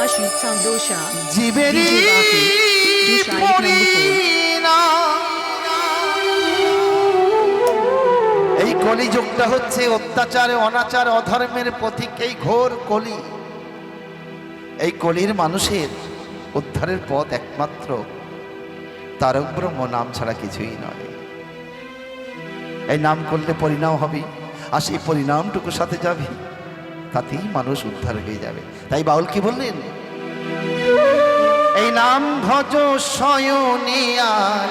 Ashit Samdosha, জীবেরই DJ Baki, Dusha 8 number 4. এই কলিযুগটা হচ্ছে অত্যাচার অনাচার অধর্মের প্রতীক। এই ঘোর কলি, এই কলির মানুষের উদ্ধারের পথ একমাত্র তারক ব্রহ্ম নাম ছাড়া কিছুই নয়। এই নাম করলে পরিণাম হবে, আর সেই পরিণামটুকু সাথে যাবে, তাতেই মানুষ উদ্ধার হয়ে যাবে। তাই বাউল কি বললেন? এই নাম ভজ শয়নে আর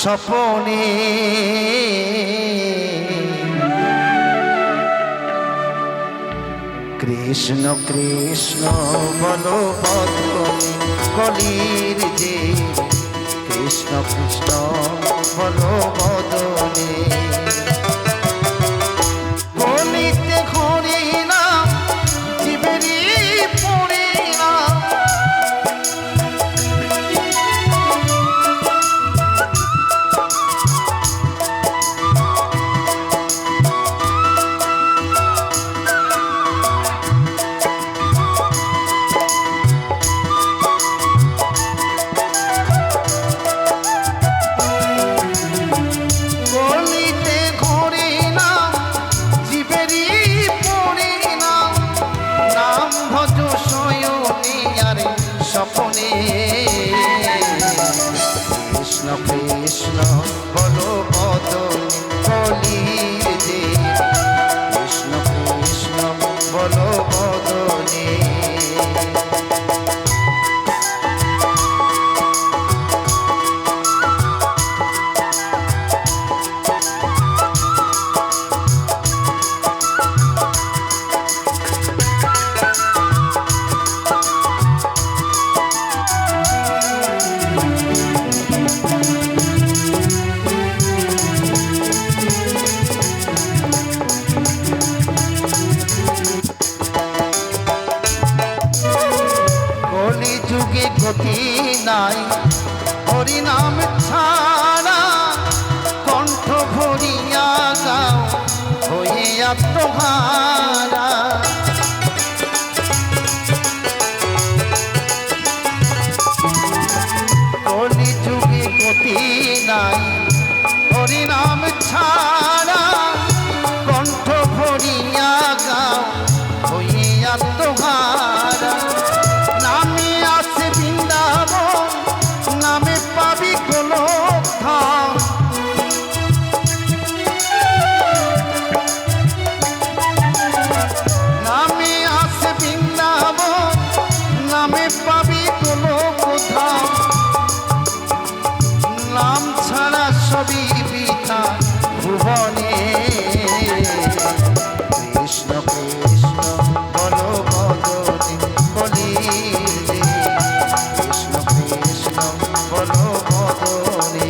স্বপনে, কৃষ্ণ কৃষ্ণ বলো বদনে কলির যে, কৃষ্ণ কৃষ্ণ বলো বদনে। কলিতে ঘরে না জীবেরই পড়ে না, স্বপনে। কৃষ্ণ কৃষ্ণ বলো বদনে কলির যে, কৃষ্ণ কৃষ্ণ বলো বদনে। যুগে গতি নাই হরিনাম ছাড়া, কণ্ঠ ভরিয়া গাও হয়ে আত্মহারা। কলি যুগে গতি নাই হরিনাম ছাড়া, কণ্ঠ ভরিয়া গাও হয়ে আত্মহারা। নামে আছে বৃন্দাবন, নামে পাবি গোলক ধাম। নামে আছে বৃন্দাবন, নামে পাবি গোলক ধাম। নাম ছাড়া সবই বৃথা ভুবনে। কৃষ্ণ কৃষ্ণ বলো বদনে কলির যে, কৃষ্ণ কৃষ্ণ বলো বদনে।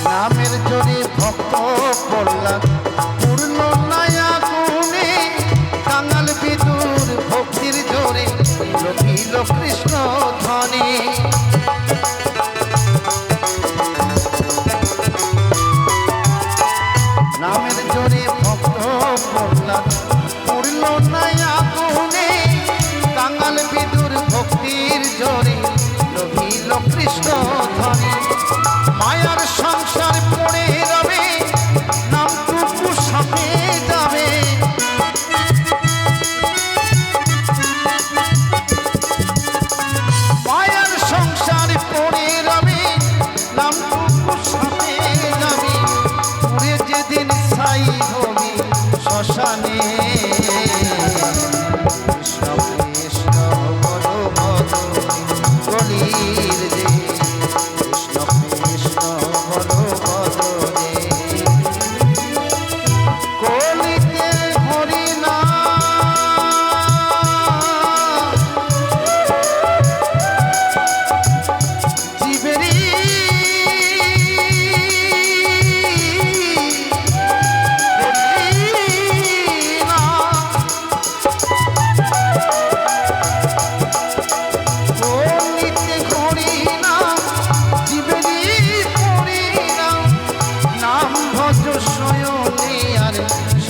নামের জোরে ভক্ত প্রহ্লাদ পূর্ণ নয়া গুণে, কাঙাল বিদুর ভক্তির জোরে লোভিল কৃষ্ণ ধনে। নামের জোরে ভক্ত প্রহ্লাদ পূর্ণ নয়া গুণে, কাঙাল বিদুর ভক্তির জোরে লোভিল কৃষ্ণ ধনে। মায়ার সংসার পড়ে রবে, নামটুকু সাপে যাবে। মায়ার সংসার পড়ে রবে, নামটুকু সাপে যাবে। পুরে যেদিন ছাই হবি শ্মশানে। কৃষ্ণ কৃষ্ণ বলো বদনে কলির যে, কৃষ্ণ কৃষ্ণ বলো বদনে।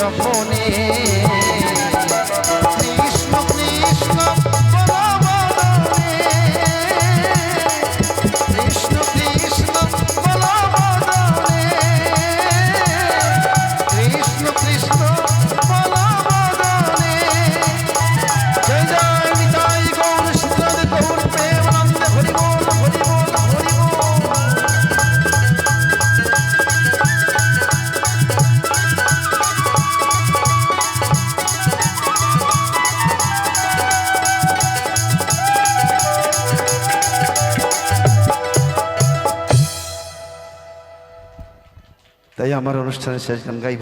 স্বপনে কৃষ্ণ কৃষ্ণ বলো বদনে কৃষ্ণ কৃষ্ণ বলো বদনে কৃষ্ণ কৃষ্ণ বলো বদনে জয় জয় নিতাই গৌর শ্রীনাথ গৌর প্রেমানন্দ হরি বল হরি বল হরি বল। তাই আমার অনুষ্ঠানের শেষ গান গাইব